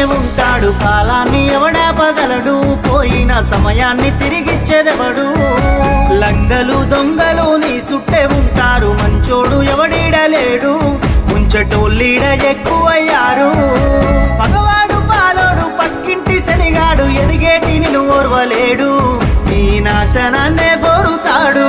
ఉంటాడు, కాలాన్ని ఎవడాపగలడు, పోయిన సమయాన్ని తిరిగిచ్చేదెవడు. లంగలు దొంగలు నీ సుట్టే ఉంటారు, మంచోడు ఎవడీడలేడు, ముంచటోళ్ళీడ ఎక్కువయ్యారు. పగవాడు పాలోడు పక్కింటి శనిగాడు, ఎదిగేటి నిన్ను ఓర్వలేడు, నీ నాశనాన్నే కోరుతాడు.